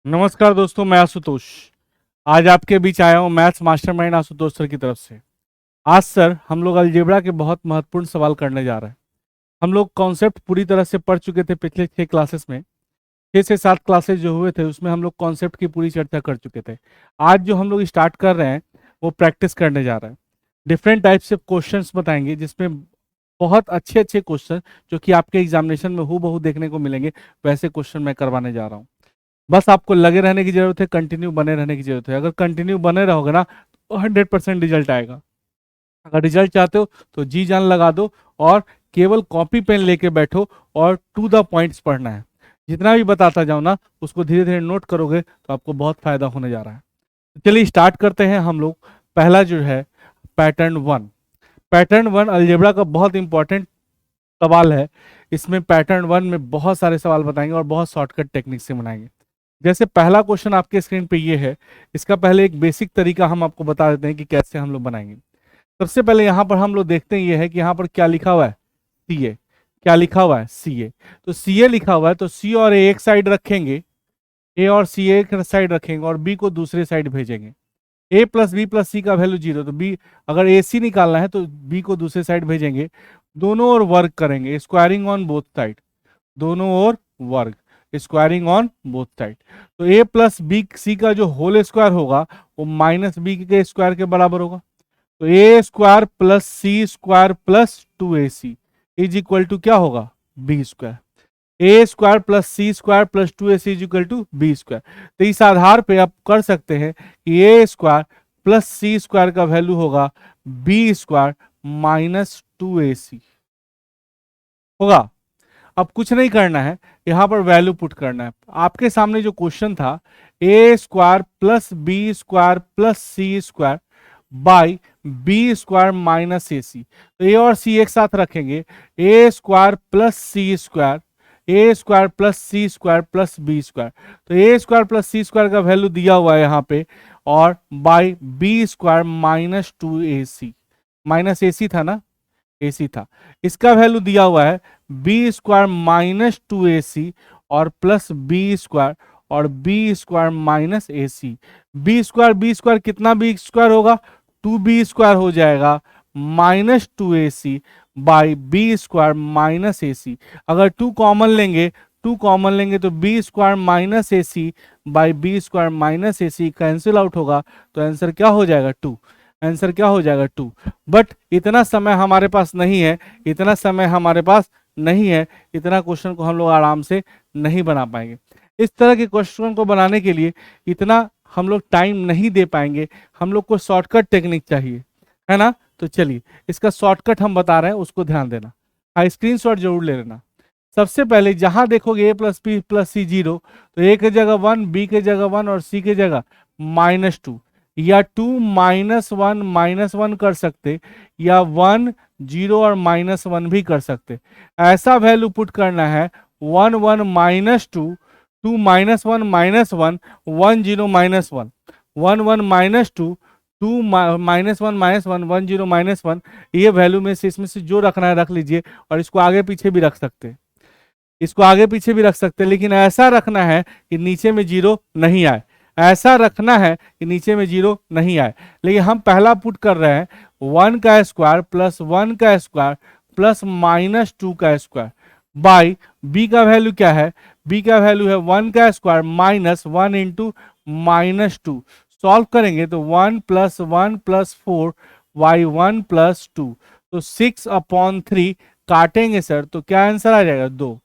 नमस्कार दोस्तों, मैं आशुतोष आज आपके बीच आया हूँ मैथ्स मास्टरमाइंड आशुतोष सर की तरफ से। आज सर हम लोग अलजेब्रा के बहुत महत्वपूर्ण सवाल करने जा रहे हैं। हम लोग कॉन्सेप्ट पूरी तरह से पढ़ चुके थे पिछले 6 क्लासेस में। 6 से 7 क्लासेस जो हुए थे उसमें हम लोग कॉन्सेप्ट की पूरी चर्चा कर चुके थे। आज जो हम लोग स्टार्ट कर रहे हैं वो प्रैक्टिस करने जा रहे हैं। डिफरेंट टाइप से क्वेश्चंस बताएंगे जिसमें बहुत अच्छे अच्छे क्वेश्चन जो कि आपके एग्जामिनेशन में हूबहू देखने को मिलेंगे, वैसे क्वेश्चन मैं करवाने जा रहा हूँ। बस आपको लगे रहने की जरूरत है, कंटिन्यू बने रहने की जरूरत है। अगर कंटिन्यू बने रहोगे ना तो 100% रिजल्ट आएगा। अगर रिजल्ट चाहते हो तो जी जान लगा दो और केवल कॉपी पेन लेके बैठो और टू द पॉइंट्स पढ़ना है। जितना भी बताता जाऊं ना उसको धीरे धीरे नोट करोगे तो आपको बहुत फायदा होने जा रहा है। तो चलिए स्टार्ट करते हैं हम लोग। पहला जो है पैटर्न 1। पैटर्न 1 अलजेब्रा का बहुत इंपॉर्टेंट सवाल है। इसमें पैटर्न 1 में बहुत सारे सवाल बताएंगे और बहुत शॉर्टकट टेक्निक से बनाएंगे। जैसे पहला क्वेश्चन आपके स्क्रीन पे ये है, इसका पहले एक बेसिक तरीका हम आपको बता देते हैं कि कैसे हम लोग बनाएंगे। सबसे पहले यहाँ पर हम लोग देखते हैं ये है कि यहाँ पर क्या लिखा हुआ है, सी ए। क्या लिखा हुआ है, सी ए। तो सी ए लिखा हुआ है तो सी और ए एक साइड रखेंगे, ए और सी एक साइड रखेंगे और बी को दूसरे साइड भेजेंगे। ए प्लस बी प्लस सी का वैल्यू 0, तो बी अगर ए सी निकालना है तो बी को दूसरे साइड भेजेंगे। दोनों ओर वर्क करेंगे, स्क्वायरिंग ऑन बोथ साइड। दोनों ओर वर्ग, स्क्वायरिंग ऑन बोथ साइड। तो ए प्लस बी सी का जो होल स्क्वायर होगा वो माइनस बी के स्क्वायर के बराबर होगा। तो A square plus C square plus 2ac is equal to क्या होगा, B square. A square plus C square plus 2ac is equal to B square. तो इस आधार पे आप कर सकते हैं कि A square plus C square का वैल्यू होगा बी स्क्वायर माइनस 2ac होगा। अब कुछ नहीं करना है, यहां पर वैल्यू पुट करना है। आपके सामने जो क्वेश्चन था A square plus B square plus C square by B square minus A C. तो ए और सी एक साथ रखेंगे, A square plus C square, A square plus C square plus B square. तो A square plus C square का value दिया हुआ है यहाँ पे, और by B square minus 2ac। Minus A C था ना, AC था। इसका वैल्यू दिया हुआ है बी स्क्वायर माइनस 2ac और प्लस बी स्क्वायर और B square minus AC। B square कितना बी स्क्वायर होगा, 2b स्क्वायर हो जाएगा minus 2ac by B square minus AC। अगर 2 कॉमन लेंगे तो B square minus AC by B square minus AC cancel out होगा। तो आंसर क्या हो जाएगा, 2। आंसर क्या हो जाएगा, 2। बट इतना समय हमारे पास नहीं है, इतना समय हमारे पास नहीं है, इतना क्वेश्चन को हम लोग आराम से नहीं बना पाएंगे। इस तरह के क्वेश्चन को बनाने के लिए इतना हम लोग टाइम नहीं दे पाएंगे। हम लोग को शॉर्टकट टेक्निक चाहिए, है ना। तो चलिए इसका शॉर्टकट हम बता रहे हैं, उसको ध्यान देना। हाँ, स्क्रीनशॉट जरूर ले लेना। सबसे पहले जहां देखोगे ए प्लस बी प्लस सी 0, तो ए की जगह 1, बी की जगह 1 और सी की जगह -2, या 2 -1 कर सकते, या 1 0 और -1 भी कर सकते। ऐसा वैल्यू पुट करना है 1 1 -2, 2 -1 -1, 1 0 -1, 1 1 -2, 2 -1 -1, 1 0 -1। ये वैल्यू में से इसमें से जो रखना है रख लीजिए, और इसको आगे पीछे भी रख सकते हैं, इसको आगे पीछे भी रख सकते हैं, लेकिन ऐसा रखना है कि नीचे में 0 नहीं आए। ऐसा रखना है कि नीचे में 0 नहीं आए। लेकिन हम पहला पुट कर रहे हैं 1 का स्क्वायर प्लस 1 का स्क्वायर प्लस -2 का स्क्वायर बाई बी का वैल्यू क्या है, बी का वैल्यू है 1 का स्क्वायर माइनस 1 इंटू -2। सॉल्व करेंगे तो 1 + 1 + 4 y1 + 2, तो 6/3 काटेंगे सर, तो क्या आंसर आ जाएगा, 2।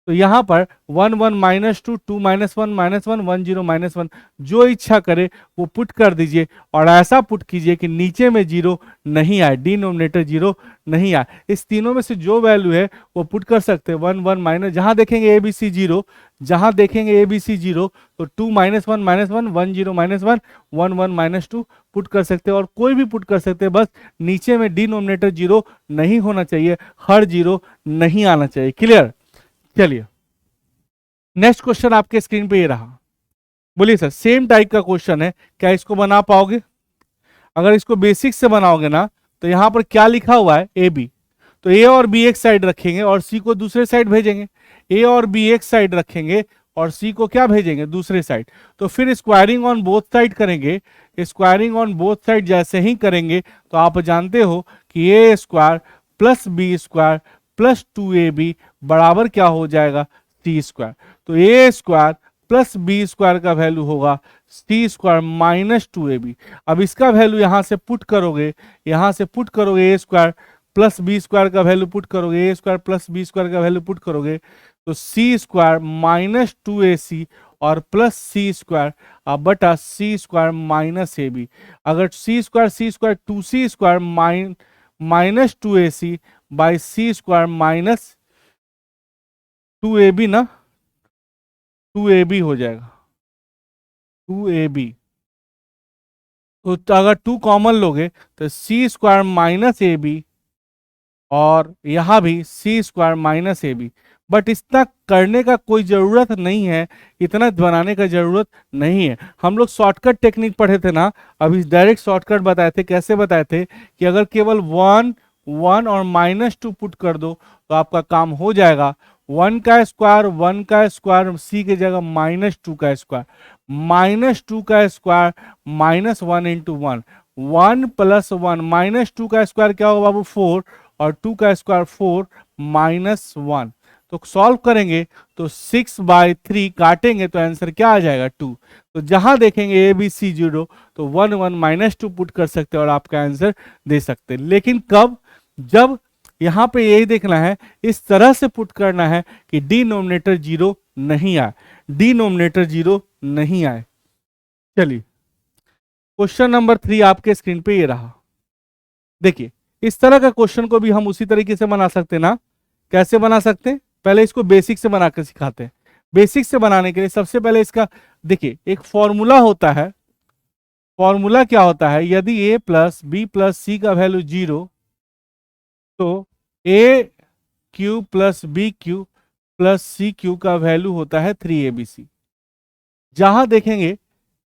तो यहां पर 1 1 -2, 2 -1 -1, 1 0 -1, जो इच्छा करे वो पुट कर दीजिए, और ऐसा पुट कीजिए कि नीचे में 0 नहीं आए, डिनोमिनेटर 0 नहीं आए। इस तीनों में से जो वैल्यू है वो पुट कर सकते हैं। 1 1 माइनस, जहां देखेंगे ए बी सी 0, जहां देखेंगे ए बी सी 0, तो 2 -1 -1, 1 0 -1, 1 1 -2 पुट कर सकते हैं, और कोई भी पुट कर सकते हैं। बस नीचे में डिनोमिनेटर 0 नहीं होना चाहिए, हर 0 नहीं आना चाहिए। क्लियर। चलिए नेक्स्ट क्वेश्चन आपके स्क्रीन पे ये रहा। बोलिए सर, सेम टाइप का क्वेश्चन है, क्या इसको बना पाओगे? अगर इसको बेसिक से बनाओगे ना तो यहां पर क्या लिखा हुआ है, ए बी। तो ए और बी एक साइड रखेंगे और सी को दूसरे साइड भेजेंगे। ए और बी एक साइड रखेंगे और c को क्या भेजेंगे दूसरे साइड। तो फिर स्क्वायरिंग ऑन बोथ साइड करेंगे। स्क्वायरिंग ऑन बोथ साइड जैसे ही करेंगे तो आप जानते हो कि A square plus B square plus 2ab बराबर क्या हो जाएगा सी स्क्वायर। तो A square plus B square का वैल्यू होगा सी स्क्वायर माइनस 2ab। अब इसका वैल्यू यहां से पुट करोगे, यहां से पुट करोगे ए स्क्वायर प्लस बी स्क्वायर का वैल्यू पुट करोगे, ए स्क्वायर प्लस बी स्क्वायर का वैल्यू पुट करोगे तो सी स्क्वायर माइनस 2ac और प्लस सी स्क्वायर बटा C square minus A B. अगर C square 2c square minus 2ac by C square minus 2ab ना, 2ab हो जाएगा 2ab। तो अगर 2 कॉमन लोगे तो C square minus A B और यहां भी C square minus A B. But इतना करने का कोई ज़रूरत नहीं है, इतना बनाने का ज़रूरत नहीं है। हम लोग शॉर्टकट टेक्निक पढ़े थे ना, अभी डायरेक्ट शॉर्टकट बताए थे। कैसे बताए थे कि अगर केवल 1 और -2 पुट कर दो तो आपका काम हो जाएगा। 1 का स्क्वायर सी की जगह -2 का स्क्वायर, -2 का स्क्वायर -1 इंटू 1, 1 + 1 -2 का स्क्वायर क्या होगा बाबू 4 और 2 का स्क्वायर 4 -1। तो सॉल्व करेंगे तो 6/3 काटेंगे तो आंसर क्या आ जाएगा 2। तो जहां देखेंगे ए बी सी 0 तो 1 -2 पुट कर सकते हैं और आपका आंसर दे सकते हैं। लेकिन कब, जब यहां पे यही देखना है, इस तरह से पुट करना है कि डिनोमिनेटर 0 नहीं आए, डिनोमिनेटर 0 नहीं आए। चलिए क्वेश्चन नंबर 3 आपके स्क्रीन पे ये रहा। देखिए इस तरह का क्वेश्चन को भी हम उसी तरीके से बना सकते हैं ना। कैसे बना सकते हैं, पहले इसको बेसिक से बनाकर सिखाते हैं। बेसिक से बनाने के लिए सबसे पहले इसका देखिए एक फॉर्मूला होता है। फॉर्मूला क्या होता है, यदि a plus B plus C का वैल्यू 0 तो A Q plus B Q plus C Q का वैल्यू होता है 3abc। जहां देखेंगे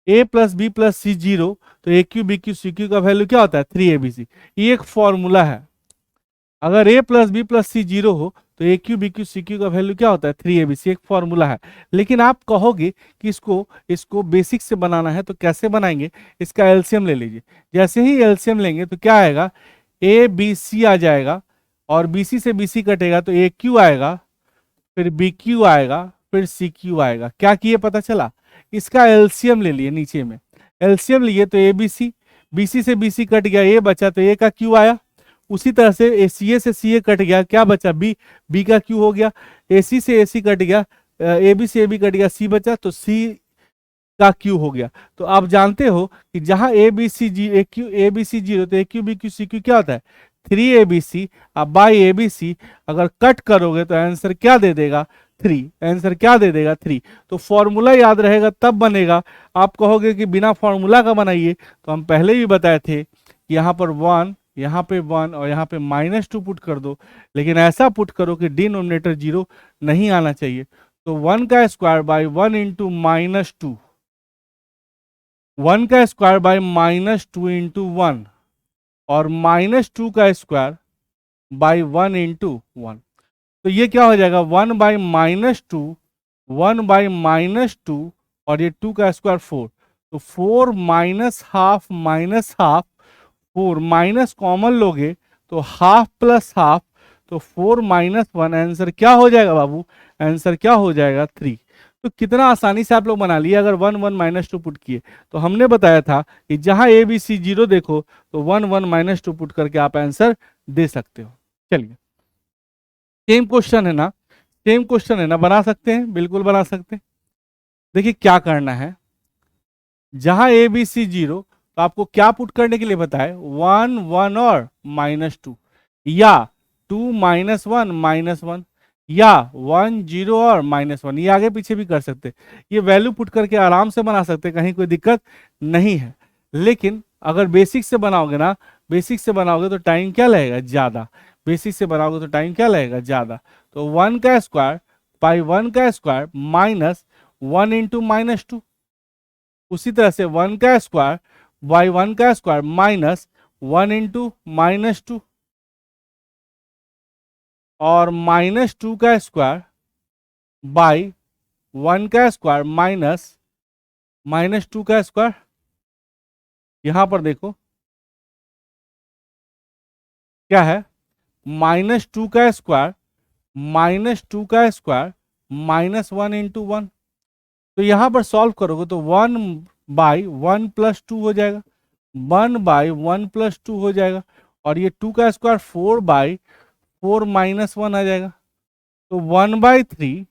a plus B plus C 0 तो A Q B Q C Q का वैल्यू क्या होता है 3abc। ये एक फॉर्मूला है। अगर a plus B plus C 0 हो तो A Q B Q C Q का वैल्यू क्या होता है 3abc, एक फॉर्मूला है। लेकिन आप कहोगे कि इसको बेसिक से बनाना है तो कैसे बनाएंगे, इसका एलसीएम ले लीजिए। जैसे ही एलसीएम लेंगे तो क्या आएगा, ए बी सी आ जाएगा और बीसी से बीसी कटेगा तो ए क्यू आएगा, फिर बी क्यू आएगा, फिर सी क्यू आएगा। क्या किए पता चला, इसका एलसीएम ले लिए। नीचे में एलसीएम लिए तो ए बी सी, बीसी से बीसी कट गया, ए बचा तो ए का क्यू आया। उसी तरह से सी ए से सी ए कट गया, क्या बचा बी, बी का क्यू हो गया। ए सी से ए सी कट गया, ए बी से ए बी कट गया, सी बचा तो सी का क्यू हो गया। तो आप जानते हो कि जहां ए बी सी 0 तो A Q B Q C Q क्या होता है 3abc। अब बाई ए बी सी अगर कट करोगे तो आंसर क्या दे देगा 3, आंसर क्या दे देगा 3। तो फॉर्मूला याद रहेगा तब बनेगा। आप कहोगे कि बिना फॉर्मूला का बनाइए, तो हम पहले भी बताए थे कि यहाँ पर 1, यहाँ पे 1 और यहाँ पे -2 पुट कर दो। लेकिन ऐसा पुट करो कि डिनोमिनेटर 0 नहीं आना चाहिए। तो 1 का स्क्वायर बाई 1 इंटू -2, 1 का स्क्वायर बाई -2 इंटू 1 और -2 का स्क्वायर बाई 1 इंटू 1। तो ये क्या हो जाएगा 1 बाई -2, 1 बाई -2 और ये 2 का स्क्वायर 4। तो 4 -हाफ 4 माइनस कॉमन लोगे तो हाफ प्लस हाफ, तो 4 -1 आंसर क्या हो जाएगा बाबू, आंसर क्या हो जाएगा 3। तो कितना आसानी से आप लोग बना लिए अगर 1 1 -2 पुट किए। तो हमने बताया था कि जहां ए बी सी 0 देखो तो 1 1 -2 पुट करके आप आंसर दे सकते हो। चलिए सेम क्वेश्चन है ना, सेम क्वेश्चन है ना, बना सकते हैं, बिल्कुल बना सकते हैं। देखिए क्या करना है, जहां ए बी सी 0 तो आपको क्या पुट करने के लिए बताए 1 1 और -2, या 2 -1 -1, या 1 0 और -1। ये आगे पीछे भी कर सकते हैं, ये वैल्यू पुट करके आराम से बना सकते हैं, कहीं कोई दिक्कत नहीं है। लेकिन अगर बेसिक से बनाओगे ना, बेसिक से बनाओगे तो टाइम क्या लगेगा ज़्यादा, बेसिक से बनाओगे तो टाइम क्या लगेगा ज़्यादा। तो 1 का स्क्वायर बाई 1 का स्क्वायर -1 इंटू -2, उसी तरह से 1 का स्क्वायर बाई 1 का स्क्वायर -1 इंटू -2 और -2 का स्क्वायर बाई 1 का स्क्वायर माइनस 2 का स्क्वायर। यहां पर देखो क्या है, -2 का स्क्वायर -2 का स्क्वायर -1 इंटू 1। तो यहां पर सॉल्व करोगे तो 1/1 + 2 हो जाएगा, 1/1 + 2 हो जाएगा। और ये 2 का स्क्वायर 4/4 -1 आ जाएगा। तो 1/3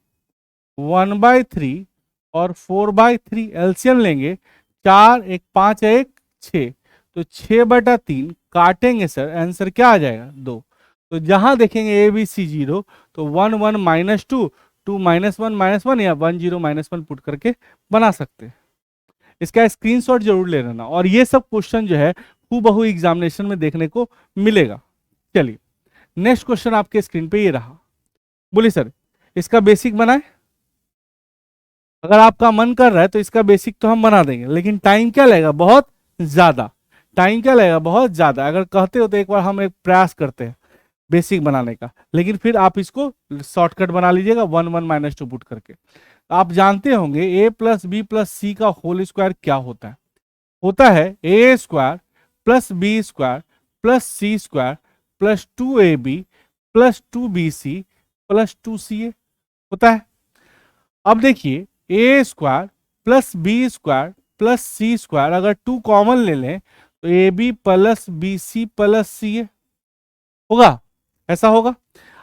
1/3 और 4/3 एलसीएम लेंगे, 4 1 5 1 6, तो 6/3 काटेंगे सर, आंसर क्या आ जाएगा 2। तो जहां देखेंगे ए बी सी 0, तो 1 1 -2 2 -1 -1 या 1 0 -1 पुट करके बना सकते हैं। इसका स्क्रीनशॉट जरूर ले लेना, और ये सब क्वेश्चन जो है हूबहू एग्जामिनेशन में देखने को मिलेगा। चलिए नेक्स्ट क्वेश्चन आपके स्क्रीन पे ये रहा। बोलिए सर इसका बेसिक बनाए। अगर आपका मन कर रहा है तो इसका बेसिक तो हम बना देंगे, लेकिन टाइम क्या लगेगा, बहुत ज्यादा। टाइम क्या लगेगा, बहुत ज्यादा। अगर कहते हो तो एक बार हम एक प्रयास करते हैं बेसिक बनाने का, लेकिन फिर आप इसको शॉर्टकट बना लीजिएगा 1 1 -2 पुट करके। आप जानते होंगे a + b + c का होल स्क्वायर क्या होता है a square + b square + c square + 2ab + 2bc + 2ca होता है। अब देखिए a square + b square + c square, अगर 2 कॉमन ले लें तो ab + bc + ca होगा, ऐसा होगा।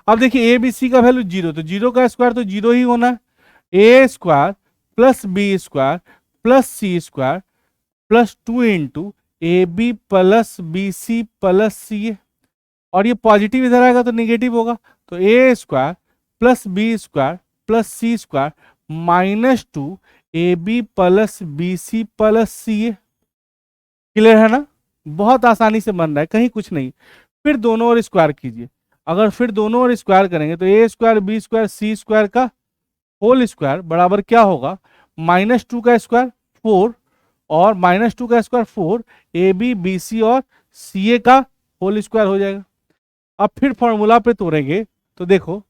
अब देखिए ए बी सी का वैल्यू 0, तो 0 का स्क्वायर तो 0 ही होना है। A square + b square + c square + 2 into A B + B C + C A, और ये पॉजिटिव इधर आएगा तो निगेटिव होगा। तो A square + b square + c square -2 A B + B C + C A. Clear है ना, बहुत आसानी से बन रहा है, कहीं कुछ नहीं। फिर दोनों ओर स्क्वायर कीजिए। अगर फिर दोनों ओर स्क्वायर करेंगे तो A square B square C square का होल स्क्वायर बराबर क्या होगा, -2 का स्क्वायर 4, और -2 का square 4 A B B C और सी ए का होल स्क्वायर हो जाएगा। अब फिर फॉर्मूला पे तोड़ेंगे तो देखो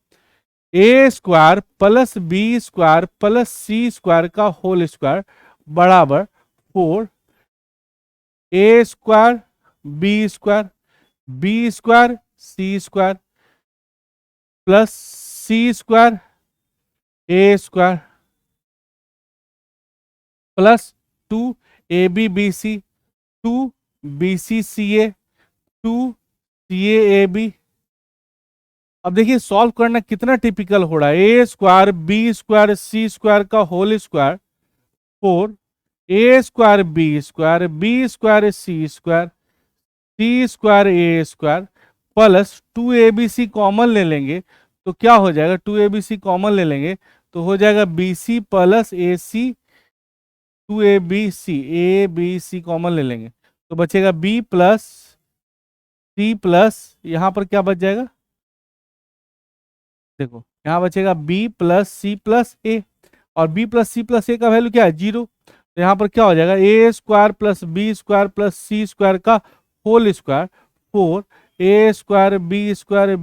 A square + B square + C square का होल स्क्वायर बराबर 4 A square B square B square C square plus C square A square plus 2 A B B C 2 B C C A 2 C A B. अब देखिए solve करना कितना typical हो रहा है, A square B square C square का whole square 4 A square B square C square C square A square plus 2 A B C common ले लेंगे तो क्या हो जाएगा, 2 ए बी सी कॉमन ले लेंगे तो हो जाएगा B C plus A C, 2 A B C common ले लेंगे तो बचेगा बी प्लस सी प्लस, यहां पर क्या बच जाएगा, देखो यहां बचेगा बी प्लस सी प्लस ए, और बी प्लस सी प्लस ए का वैल्यू क्या है 0। तो यहाँ पर क्या हो जाएगा A square plus B square plus C square का whole square 4 A square B square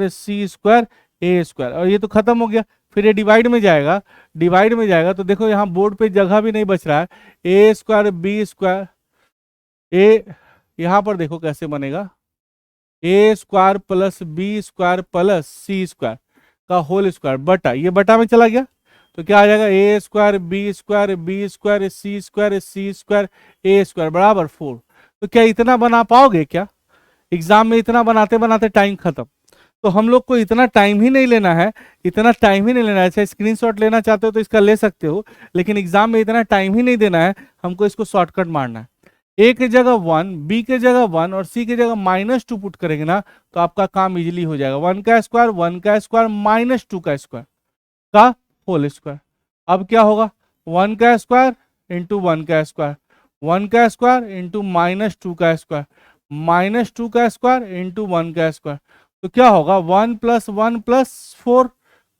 C square A square, और ये तो खत्म हो गया। फिर ये डिवाइड में जाएगा तो देखो यहाँ बोर्ड पे जगह भी नहीं बच रहा है, A square B square A, यहाँ पर देखो कैसे बनेगा, A square plus B square plus C square का होल स्क्वायर बटा, ये बटा में चला गया तो क्या आ जाएगा A square B square C square A square बराबर 4। तो क्या इतना बना पाओगे क्या, एग्जाम में इतना बनाते बनाते टाइम खत्म। तो हम लोग को इतना टाइम ही नहीं लेना है, इतना टाइम ही नहीं लेना है। अच्छा स्क्रीनशॉट लेना चाहते हो तो इसका ले सकते हो, लेकिन एग्जाम में इतना टाइम ही नहीं देना है, हमको इसको शॉर्टकट मारना है। ए के जगह 1, बी के जगह 1 और सी के जगह -2 पुट करेंगे ना तो आपका काम इजीली हो जाएगा। 1 का स्क्वायर -2 का स्क्वायर का होल स्क्वायर। अब क्या होगा 1 का स्क्वायर इंटू 1 का स्क्वायर, 1 का स्क्वायर इंटू -2 का स्क्वायर, -2 का स्क्वायर इंटू 1 का स्क्वायर, तो क्या होगा 1 + 1 + 4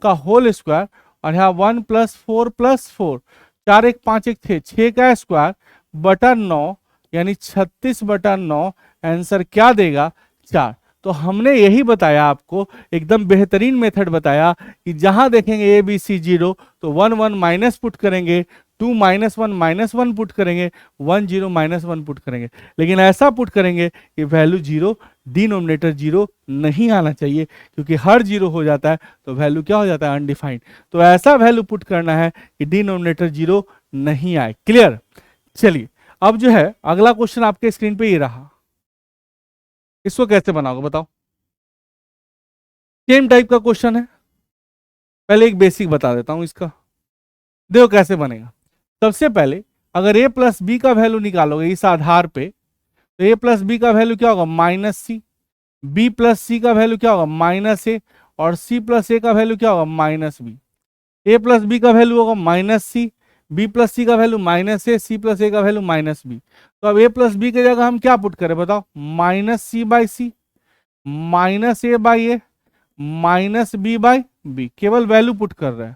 का होल स्क्वायर, और यहाँ 1 + 4 + 4 4 1 5 1 6 6 का स्क्वायर बटा 9 यानी 36/9, आंसर क्या देगा 4। तो हमने यही बताया आपको, एकदम बेहतरीन मेथड बताया कि जहां देखेंगे ए बी सी 0 तो 1 1 माइनस पुट करेंगे, 2 -1 -1 पुट करेंगे, 1 0 -1 पुट करेंगे। लेकिन ऐसा पुट करेंगे कि वैल्यू 0, डिनोमिनेटर 0 नहीं आना चाहिए, क्योंकि हर 0 हो जाता है तो वैल्यू क्या हो जाता है, अनडिफाइंड। तो ऐसा वैल्यू पुट करना है कि डिनोमिनेटर 0 नहीं आए। क्लियर? चलिए अब जो है अगला क्वेश्चन आपके स्क्रीन पे ये रहा, इसको कैसे बनाओगे बताओ। सेम टाइप का क्वेश्चन है, पहले एक बेसिक बता देता हूं इसका, देखो कैसे बनेगा। सबसे पहले अगर a प्लस बी का वैल्यू निकालोगे इस आधार पे, तो a प्लस बी का वैल्यू क्या होगा, -c, b प्लस सी का वैल्यू क्या होगा, -a, और c प्लस a का वैल्यू क्या होगा, -b। a प्लस बी का वैल्यू होगा -c, b प्लस सी का value -a, c plus a का वैल्यू -b। तो अब a प्लस बी की जगह हम क्या पुट करें बताओ, -c by C, -a by A, -b by B, केवल वैल्यू पुट कर रहे हैं।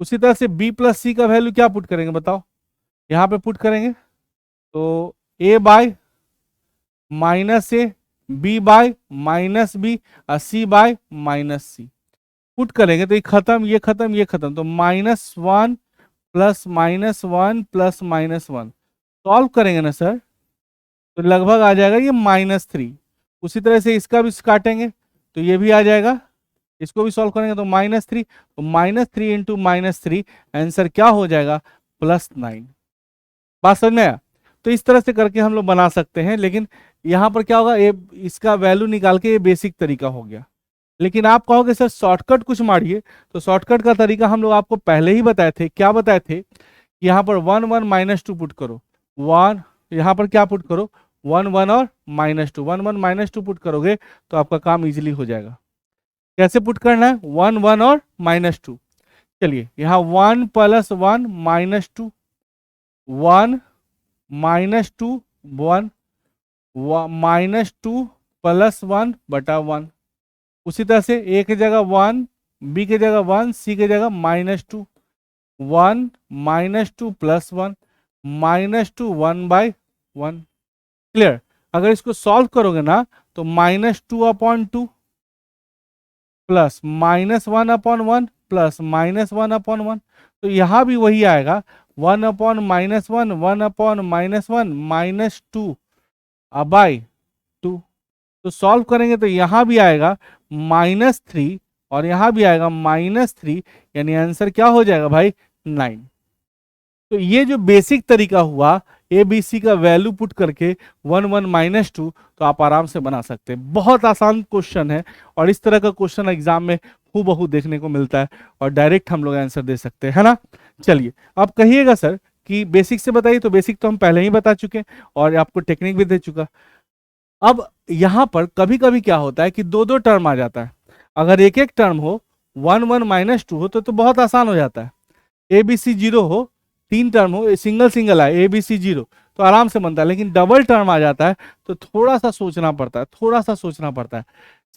उसी तरह से b प्लस सी का वैल्यू क्या पुट करेंगे बताओ, यहाँ पे पुट करेंगे तो a by -a, b by -b, और c बाय -c पुट करेंगे तो ये खत्म, ये खत्म, ये खत्म, तो -1 प्लस -1 प्लस -1 सॉल्व करेंगे ना सर, तो लगभग आ जाएगा ये -3। उसी तरह से इसका भी काटेंगे तो ये भी आ जाएगा, इसको भी सॉल्व करेंगे तो -3, तो -3 इंटू -3 आंसर क्या हो जाएगा, +9। बात समझ में आया? तो इस तरह से करके हम लोग बना सकते हैं, लेकिन यहाँ पर क्या होगा, ये इसका वैल्यू निकाल के ये बेसिक तरीका हो गया। लेकिन आप कहोगे सर शॉर्टकट कुछ मारिए, तो शॉर्टकट का तरीका हम लोग आपको पहले ही बताए थे। क्या बताए थे? यहाँ पर 1 1 -2 पुट करो, 1 यहाँ पर क्या पुट करो, 1 1 और -2, 1 1 -2 पुट करोगे तो आपका काम इजीली हो जाएगा। कैसे पुट करना है, 1 1 और -2। चलिए यहाँ 1 + 1 -2, 1 -2 1, -2 + 1 बटा 1। उसी तरह से a की जगह 1, b की जगह 1, c की जगह -2, 1 -2 + 1, -2 1/1। क्लियर? अगर इसको सॉल्व करोगे ना तो -2/2 प्लस -1/1 प्लस -1/1, तो यहां भी वही आएगा, 1/-1 1/-1 -2/2। तो सॉल्व करेंगे तो यहां भी आएगा -3 और यहां भी आएगा -3, यानी आंसर क्या हो जाएगा भाई, 9। तो ये जो बेसिक तरीका हुआ ए बी सी का वैल्यू पुट करके 1 1 -2, तो आप आराम से बना सकते हैं। बहुत आसान क्वेश्चन है, और इस तरह का क्वेश्चन एग्जाम में हूबहू देखने को मिलता है, और डायरेक्ट हम लोग आंसर दे सकते हैं, है ना। चलिए आप कहिएगा सर कि बेसिक से बताइए, तो बेसिक तो हम पहले ही बता चुके और आपको टेक्निक भी दे चुका। अब यहां पर कभी कभी क्या होता है कि दो दो टर्म आ जाता है। अगर एक एक टर्म हो, 1 1 -2 हो तो बहुत आसान हो जाता है। ए बी सी 0 हो, 3 टर्म हो, सिंगल सिंगल आए, ए बी सी 0, तो आराम से बनता है। लेकिन डबल टर्म आ जाता है तो थोड़ा सा सोचना पड़ता है, थोड़ा सा सोचना पड़ता है।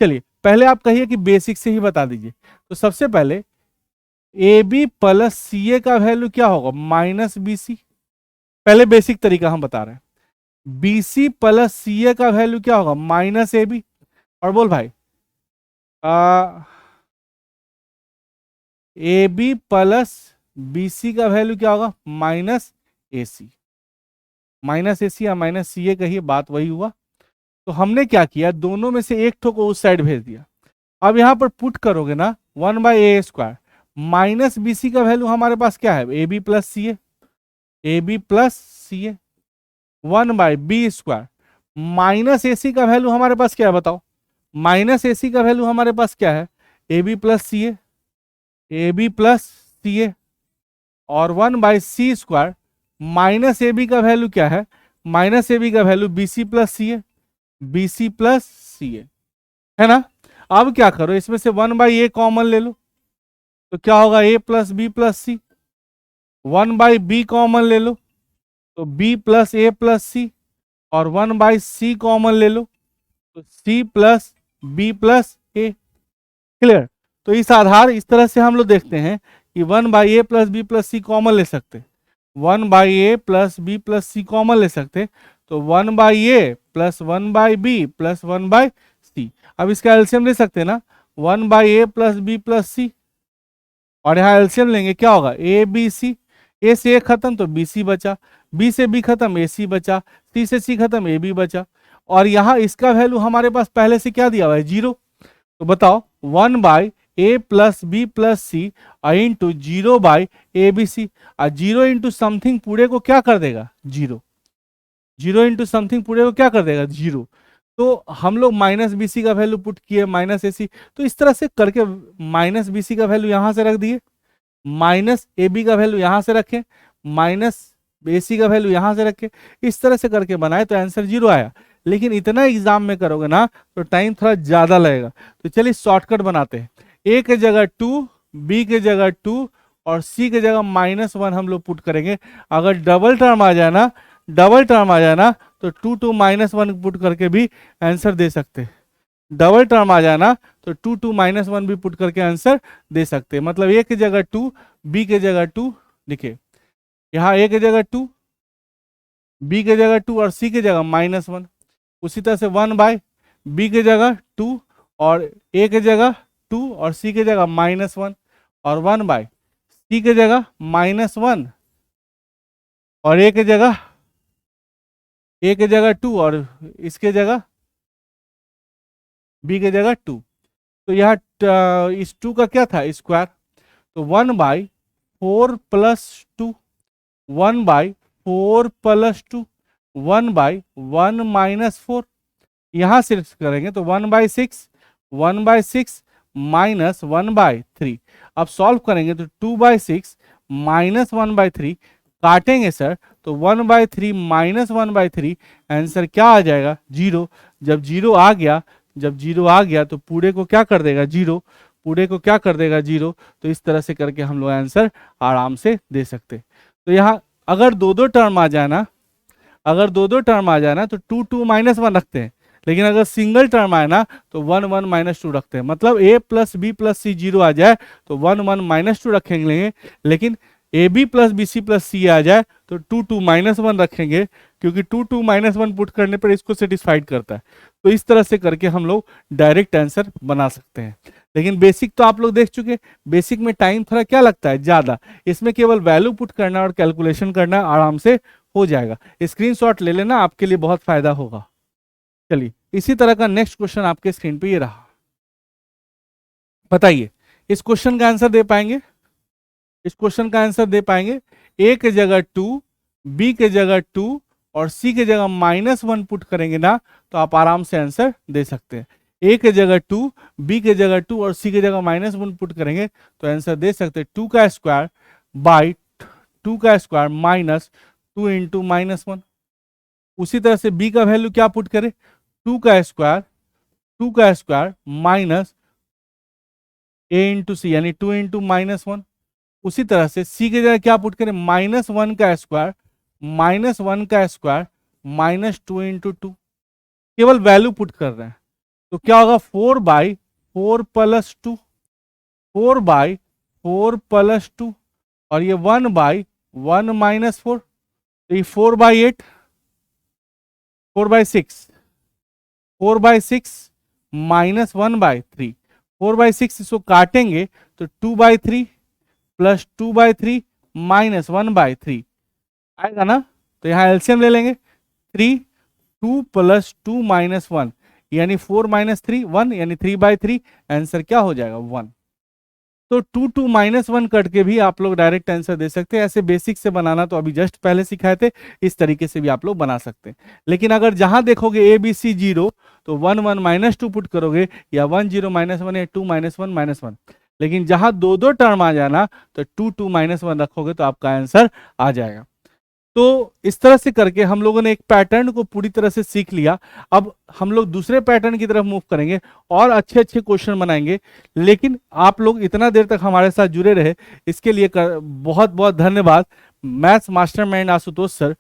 चलिए पहले आप कहिए कि बेसिक से ही बता दीजिए। तो सबसे पहले ए बी प्लस सी ए का वैल्यू क्या होगा, -BC। पहले बेसिक तरीका हम बता रहे हैं। BC प्लस सी ए का वैल्यू क्या होगा, -AB। और बोल भाई ए बी प्लस BC का वैल्यू क्या होगा, -AC। -AC या -CA कहिए, बात वही हुआ। तो हमने क्या किया, दोनों में से एक ठो को उस साइड भेज दिया। अब यहां पर पुट करोगे ना 1/a², -BC का वैल्यू हमारे पास क्या है, AB प्लस सी ए, AB प्लस सी ए, 1/b²। -AC का वैल्यू हमारे पास क्या है बताओ, -AC का वैल्यू हमारे पास क्या है, AB plus C A, AB plus C A, और 1/c²। -AB का वैल्यू क्या है, -AB का वैल्यू BC प्लस सी ए, BC प्लस सी ए, है ना। अब क्या करो, इसमें से 1/a कॉमन ले लो, तो क्या होगा, a plus B plus C. 1/b कॉमन ले लो तो b plus a plus C, और 1/c कॉमन ले लो तो c plus b plus a। Clear? तो इस आधार इस तरह से हम लोग देखते हैं कि 1/a प्लस बी प्लस सी कॉमन ले सकते, 1/a प्लस बी प्लस सी कॉमन ले सकते, तो 1/a plus 1/b plus 1/c सी। अब इसका एलसीएम ले सकते हैं ना, 1/a plus B plus C, और यहाँ एलसीएम लेंगे क्या होगा, ए बी सी। ए से ए खत्म तो बी सी बचा, बी से बी खत्म ए सी बचा, सी से सी खत्म ए बी बचा, और यहाँ इसका वैल्यू हमारे पास पहले से क्या दिया हुआ है, 0। तो बताओ 1/a प्लस बी प्लस सी इंटू 0/abc, और 0 इंटू समथिंग पूरे को क्या कर देगा, 0। 0 इंटू समथिंग पूरे को क्या कर देगा, 0। तो हम लोग माइनस बी सी का वैल्यू पुट किए, माइनस ए सी, तो इस तरह से करके माइनस बी सी का वैल्यू यहां से रख दिए, माइनस ए बी का वैल्यू यहां से रखें, माइनस ए सी का वैल्यू यहां से रखें, इस तरह से करके बनाए तो आंसर 0 आया। लेकिन इतना एग्जाम में करोगे ना तो टाइम थोड़ा ज्यादा लगेगा, तो चलिए शॉर्टकट बनाते हैं। ए के जगह 2, बी के जगह 2 और सी के जगह -1 हम लोग पुट करेंगे। अगर डबल टर्म आ जाए ना, डबल टर्म आ जाए ना, तो 2 2 -1 पुट करके भी आंसर दे सकते हैं। डबल टर्म आ जाए ना तो 2 2 -1 भी पुट करके आंसर दे सकते हैं। मतलब ए की जगह 2, बी के जगह 2 लिखे, यहाँ ए के जगह 2, बी के जगह 2 और सी के जगह -1। उसी तरह से 1/b के जगह 2 और ए के जगह 2 और सी के जगह -1, और 1/c के जगह -1 और ए के जगह 2 और इसके जगह बी के जगह 2। तो यहाँ इस 2 का क्या था, स्क्वायर, तो 1/4 प्लस 2, 1/4 प्लस 2, 1/1 - 4, यहां सिर्फ करेंगे तो 1/6, 1/6 माइनस 1/3। अब सॉल्व करेंगे तो 2/6 माइनस 1/3, काटेंगे सर तो 1/3 माइनस 1/3, आंसर क्या आ जाएगा, 0। जब 0 आ गया, जब 0 आ गया तो पूरे को क्या कर देगा, 0, पूरे को क्या कर देगा, 0। तो इस तरह से करके हम लोग आंसर आराम से दे सकते। तो यहाँ अगर दो दो टर्म आ जाए ना, अगर दो दो टर्म आ जाए ना तो 2 2 -1 रखते हैं, लेकिन अगर सिंगल टर्म आए ना तो 1 1 -2 रखते हैं। मतलब a plus B plus C 0 आ जाए तो 1 1 -2 रखेंगे, लेकिन A B plus B C plus C आ जाए तो 2 2 -1 रखेंगे, क्योंकि 2 2 -1 पुट करने पर इसको सेटिस्फाइड करता है। तो इस तरह से करके हम लोग डायरेक्ट आंसर बना सकते हैं। लेकिन बेसिक तो आप लोग देख चुके, बेसिक में टाइम थोड़ा क्या लगता है, ज्यादा। इसमें केवल वैल्यू पुट करना और कैलकुलेशन करना, आराम से हो जाएगा। स्क्रीनशॉट ले लेना, आपके लिए बहुत फायदा होगा। चलिए इसी तरह का नेक्स्ट क्वेश्चन आपके स्क्रीन पे ये रहा। बताइए इस क्वेश्चन का आंसर दे पाएंगे, इस क्वेश्चन का आंसर दे पाएंगे। ए के जगह 2, बी के जगह 2 और सी के जगह -1 पुट करेंगे ना तो आप आराम से आंसर दे सकते हैं। ए के जगह 2, बी के जगह 2 और सी के जगह -1 पुट करेंगे तो आंसर दे सकते हैं 2 का स्क्वायर बाई 2 का स्क्वायर माइनस 2 इंटू -1। उसी तरह से बी का वैल्यू क्या पुट करें, 2 का स्क्वायर माइनस ए इंटू सी, यानी 2 इंटू -1। उसी तरह से सी की जगह क्या पुट करें, -1 का स्क्वायर माइनस 2 इंटू 2। केवल वैल्यू पुट कर रहे हैं तो क्या होगा, 4/4 प्लस 2, 4/4 प्लस 2 और ये 1/1 माइनस 4, तो ये 4/8, 4/6, 4/6 माइनस 1/3, 4/6 इसको काटेंगे तो 2/3 प्लस 2/3 माइनस 1/3 आएगा ना। तो यहाँ एलसीएम ले लेंगे, 3, 2 प्लस 2 माइनस 1 यानी 4 - 3 1, यानी 3/3, आंसर क्या हो जाएगा, 1। तो 2 2 -1 कट के भी आप लोग डायरेक्ट आंसर दे सकते हैं। ऐसे बेसिक से बनाना तो अभी जस्ट पहले सिखाए थे, इस तरीके से भी आप लोग बना सकते हैं। लेकिन अगर जहां देखोगे ए बी सी 0 तो 1 1 -2 पुट करोगे, या 1 0 -1 या 2 -1 -1। लेकिन जहां दो दो टर्म आ जाना तो 2 2 -1 रखोगे तो आपका आंसर आ जाएगा। तो इस तरह से करके हम लोगों ने एक पैटर्न को पूरी तरह से सीख लिया। अब हम लोग दूसरे पैटर्न की तरफ मूव करेंगे और अच्छे अच्छे क्वेश्चन बनाएंगे। लेकिन आप लोग इतना देर तक हमारे साथ जुड़े रहे, इसके लिए बहुत बहुत धन्यवाद। मैथ्स मास्टरमाइंड आशुतोष सर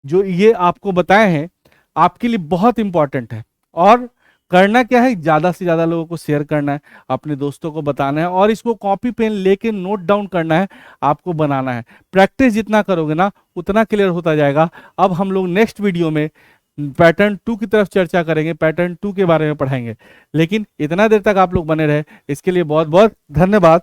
जो ये आपको बताए हैं आपके लिए बहुत इंपॉर्टेंट है। और करना क्या है, ज्यादा से ज्यादा लोगों को शेयर करना है, अपने दोस्तों को बताना है, और इसको कॉपी पेन लेके नोट डाउन करना है, आपको बनाना है। प्रैक्टिस जितना करोगे ना उतना क्लियर होता जाएगा। अब हम लोग नेक्स्ट वीडियो में पैटर्न 2 की तरफ चर्चा करेंगे, पैटर्न 2 के बारे में पढ़ाएंगे। लेकिन इतना देर तक आप लोग बने रहे, इसके लिए बहुत बहुत धन्यवाद,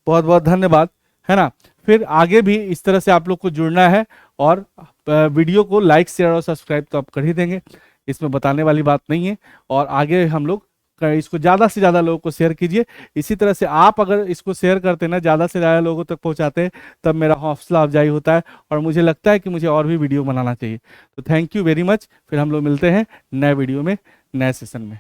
बहुत बहुत धन्यवाद, है ना। फिर आगे भी इस तरह से आप लोग को जुड़ना है, और वीडियो को लाइक शेयर और सब्सक्राइब तो आप कर ही देंगे, इसमें बताने वाली बात नहीं है। और आगे हम लोग इसको ज़्यादा से ज़्यादा लोगों को शेयर कीजिए। इसी तरह से आप अगर इसको शेयर करते ना, ज़्यादा से ज़्यादा लोगों तक पहुंचाते हैं, तब मेरा हौसला अफजाई होता है और मुझे लगता है कि मुझे और भी वीडियो बनाना चाहिए। तो थैंक यू वेरी मच। फिर हम लोग मिलते हैं नए वीडियो में, नए सेशन में।